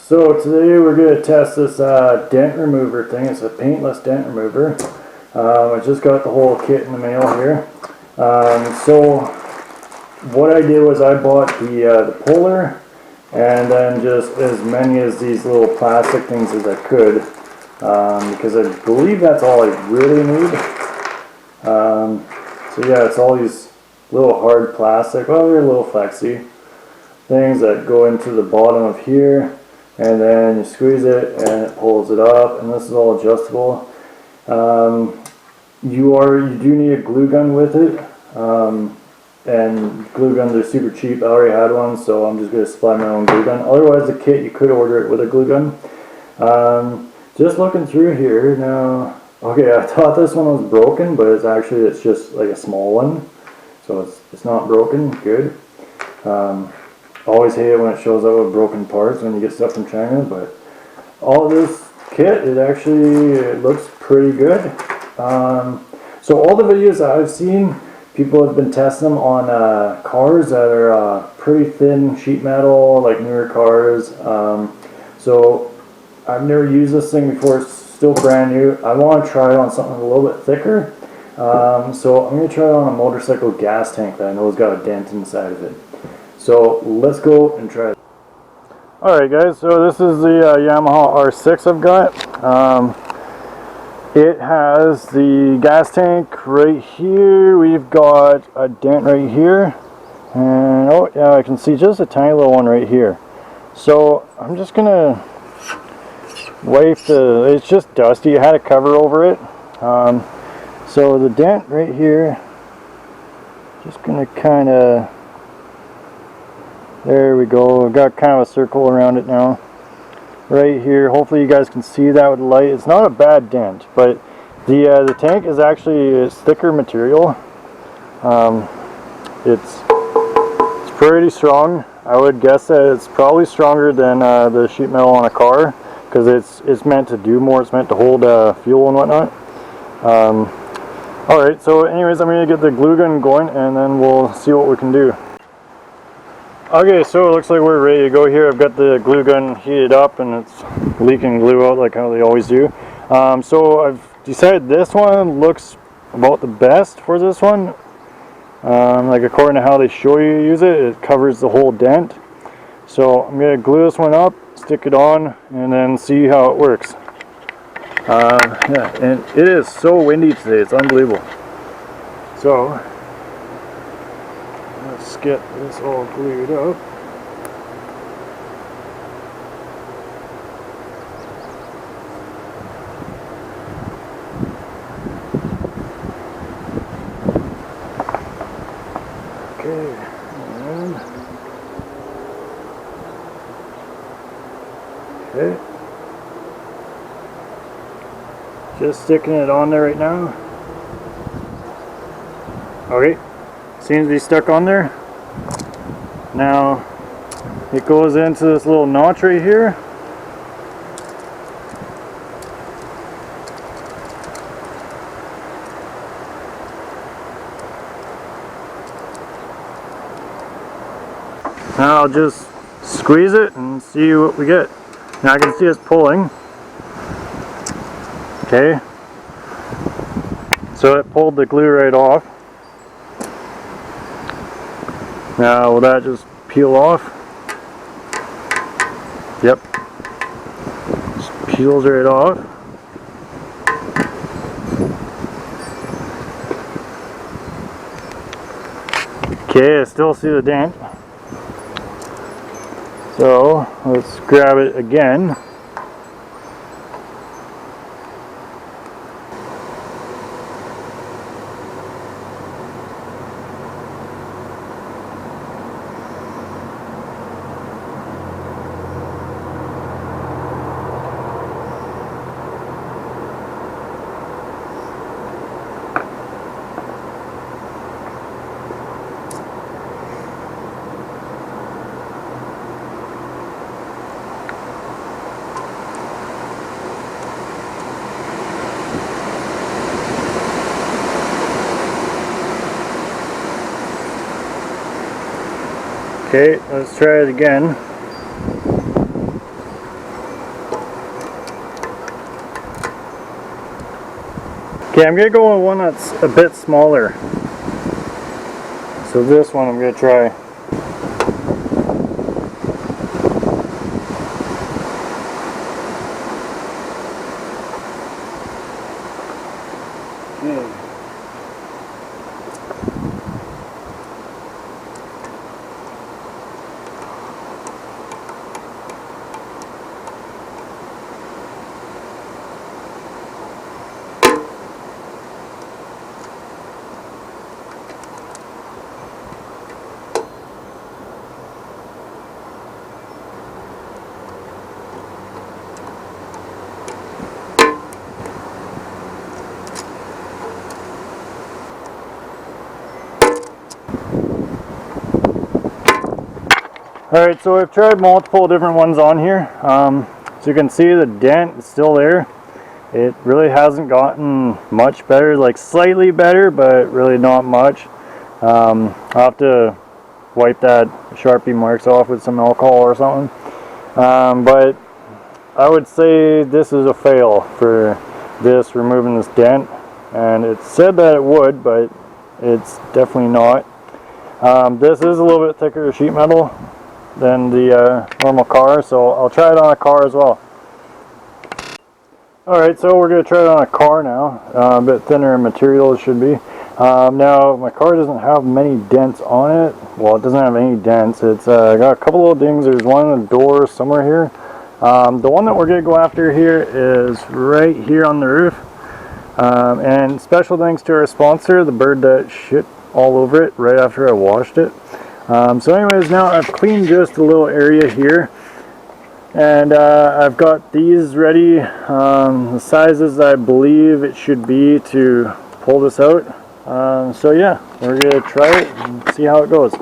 So today we're going to test this dent remover thing. It's a paintless dent remover. I just got the whole kit in the mail here. So what I did was I bought the puller and then just as many as these little plastic things as I could, because I believe that's all I really need. So yeah, it's all these little hard plastic, well, they're a little flexy things that go into the bottom of here, and then you squeeze it and it pulls it up, and this is all adjustable. You do need a glue gun with it, and glue guns are super cheap. I already had one, so I'm just going to supply my own glue gun. Otherwise, the kit, you could order it with a glue gun. Just looking through here now. Okay, I thought this one was broken, but it's just like a small one, so it's not broken. Good. Always hate it when it shows up with broken parts when you get stuff from China, but all of this kit, it looks pretty good. So all the videos that I've seen, people have been testing them on cars that are pretty thin sheet metal, like newer cars. So I've never used this thing before. It's still brand new. I want to try it on something a little bit thicker. So I'm going to try it on a motorcycle gas tank that I know has got a dent inside of it. So let's go and try it. Alright guys, so this is the Yamaha R6 I've got. It has the gas tank right here. We've got a dent right here. And oh yeah, I can see just a tiny little one right here. So I'm just going to wipe it's just dusty. I had a cover over it. So the dent right here, just going to kind of, there we go. I've got kind of a circle around it now. Right here. Hopefully you guys can see that with the light. It's not a bad dent, but the tank is actually thicker material. It's pretty strong. I would guess that it's probably stronger than the sheet metal on a car, because it's meant to do more. It's meant to hold fuel and whatnot. Alright, so anyways, I'm going to get the glue gun going and then we'll see what we can do. Okay, so it looks like we're ready to go here. I've got the glue gun heated up and it's leaking glue out like how they always do. So I've decided this one looks about the best for this one. Like according to how they show you use it, it covers the whole dent. So I'm going to glue this one up, stick it on, and then see how it works. Yeah, and it is so windy today, it's unbelievable. So let's get this all glued up. Okay, and okay. Just sticking it on there right now. Okay. Seems to be stuck on there. Now it goes into this little notch right here. Now I'll just squeeze it and see what we get. Now I can see it's pulling. Okay. So it pulled the glue right off. Now will that just peel off? Yep. Just peels right off. Okay, I still see the dent. So let's grab it again. Okay, let's try it again. Okay, I'm gonna go with one that's a bit smaller. So this one I'm gonna try. Okay. Alright, so I've tried multiple different ones on here. So you can see the dent is still there. It really hasn't gotten much better, like slightly better, but really not much. I'll have to wipe that Sharpie marks off with some alcohol or something. But I would say this is a fail for this, removing this dent. And it said that it would, but it's definitely not. This is a little bit thicker sheet metal than the normal car, so I'll try it on a car as well. Alright, so we're going to try it on a car now. A bit thinner material it should be. Now, my car doesn't have many dents on it. Well, it doesn't have any dents. It's got a couple little dings. There's one in the door somewhere here. The one that we're going to go after here is right here on the roof. And special thanks to our sponsor, the bird that shit all over it right after I washed it. So anyways, now I've cleaned just a little area here, and I've got these ready, the sizes I believe it should be to pull this out. So yeah, we're going to try it and see how it goes.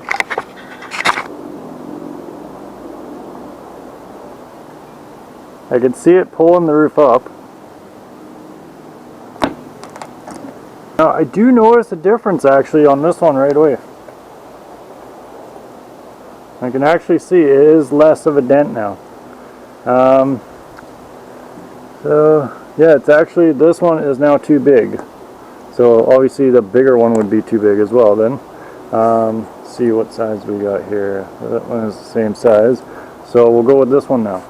I can see it pulling the roof up. Now I do notice a difference actually on this one right away. I can actually see it is less of a dent now. So yeah, it's actually, this one is now too big. So obviously the bigger one would be too big as well then. See what size we got here. That one is the same size. So we'll go with this one now.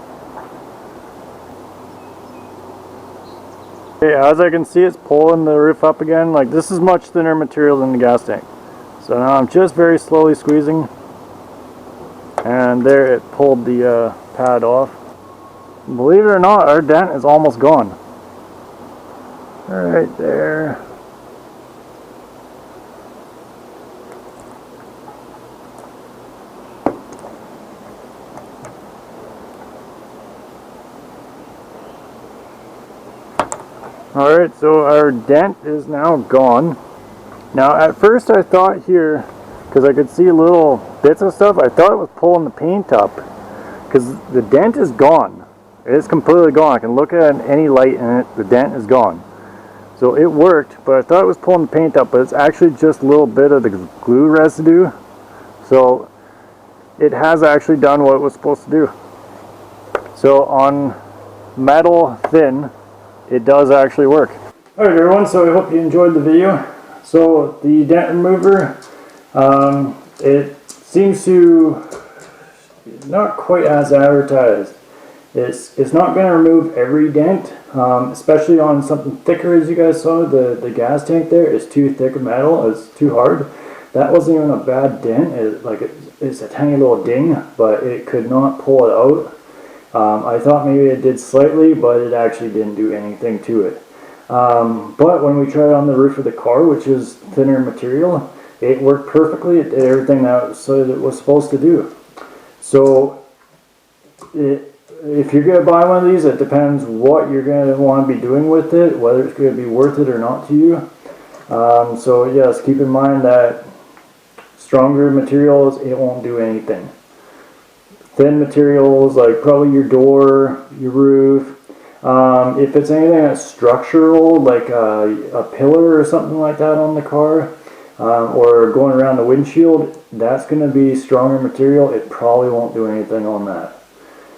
Okay, as I can see, it's pulling the roof up again. Like, this is much thinner material than the gas tank. So now I'm just very slowly squeezing. And there, it pulled the pad off. Believe it or not, our dent is almost gone. Right there. Alright, so our dent is now gone. Now at first I thought here, because I could see little bits of stuff, I thought it was pulling the paint up, because the dent is gone. It is completely gone. I can look at any light in it, the dent is gone. So it worked, but I thought it was pulling the paint up, but it's actually just a little bit of the glue residue. So it has actually done what it was supposed to do. So on metal thin, it does actually work. Alright everyone, so I hope you enjoyed the video. So the dent remover, it seems to not quite as advertised. It's not going to remove every dent, especially on something thicker, as you guys saw. The gas tank there is too thick of metal, it's too hard. That wasn't even a bad dent. It's a tiny little ding, but it could not pull it out. I thought maybe it did slightly, but it actually didn't do anything to it. But when we tried it on the roof of the car, which is thinner material, it worked perfectly. It did everything that it was supposed to do. So if you're going to buy one of these, it depends what you're going to want to be doing with it, whether it's going to be worth it or not to you. So yes, keep in mind that stronger materials, it won't do anything. Thin materials, like probably your door, your roof, if it's anything that's structural, like a pillar or something like that on the car, or going around the windshield, that's going to be stronger material. It probably won't do anything on that.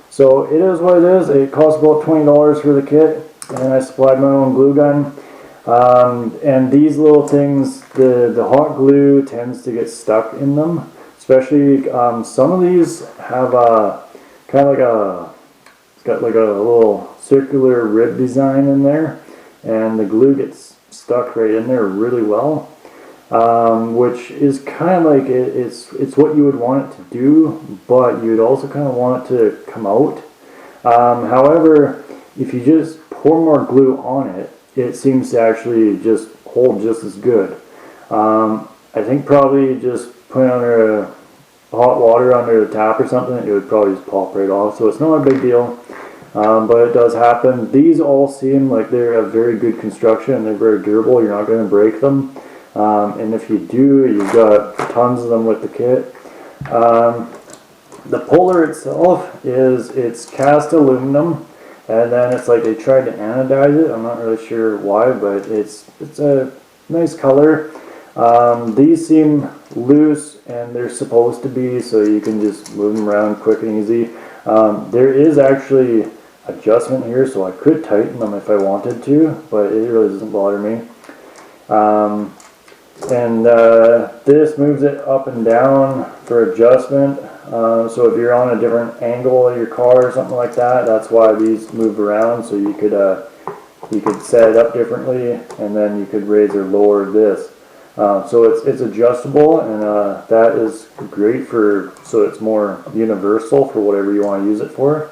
So it is what it is. It costs about $20 for the kit, and I supplied my own glue gun. And these little things, the hot glue tends to get stuck in them. Especially some of these have a kind of like it's got like a little circular rib design in there, and the glue gets stuck right in there really well. Which is kind of like it's what you would want it to do, but you'd also kind of want it to come out. However, if you just pour more glue on it, it seems to actually just hold just as good. I think probably just putting under hot water under the tap or something, it would probably just pop right off. So it's not a big deal, but it does happen. These all seem like they're a very good construction and they're very durable. You're not going to break them. And if you do, you've got tons of them with the kit. The puller itself it's cast aluminum, and then it's like they tried to anodize it. I'm not really sure why, but it's a nice color. These seem loose, and they're supposed to be, so you can just move them around quick and easy. There is actually adjustment here, so I could tighten them if I wanted to, but it really doesn't bother me. This moves it up and down for adjustment. So if you're on a different angle of your car or something like that, that's why these move around. So you could set it up differently, and then you could raise or lower this. So it's adjustable, and that is great so it's more universal for whatever you want to use it for.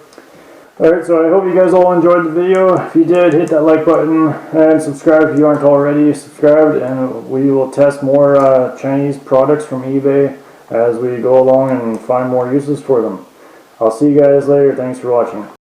Alright, so I hope you guys all enjoyed the video. If you did, hit that like button and subscribe if you aren't already subscribed, and we will test more Chinese products from eBay as we go along and find more uses for them. I'll see you guys later. Thanks for watching.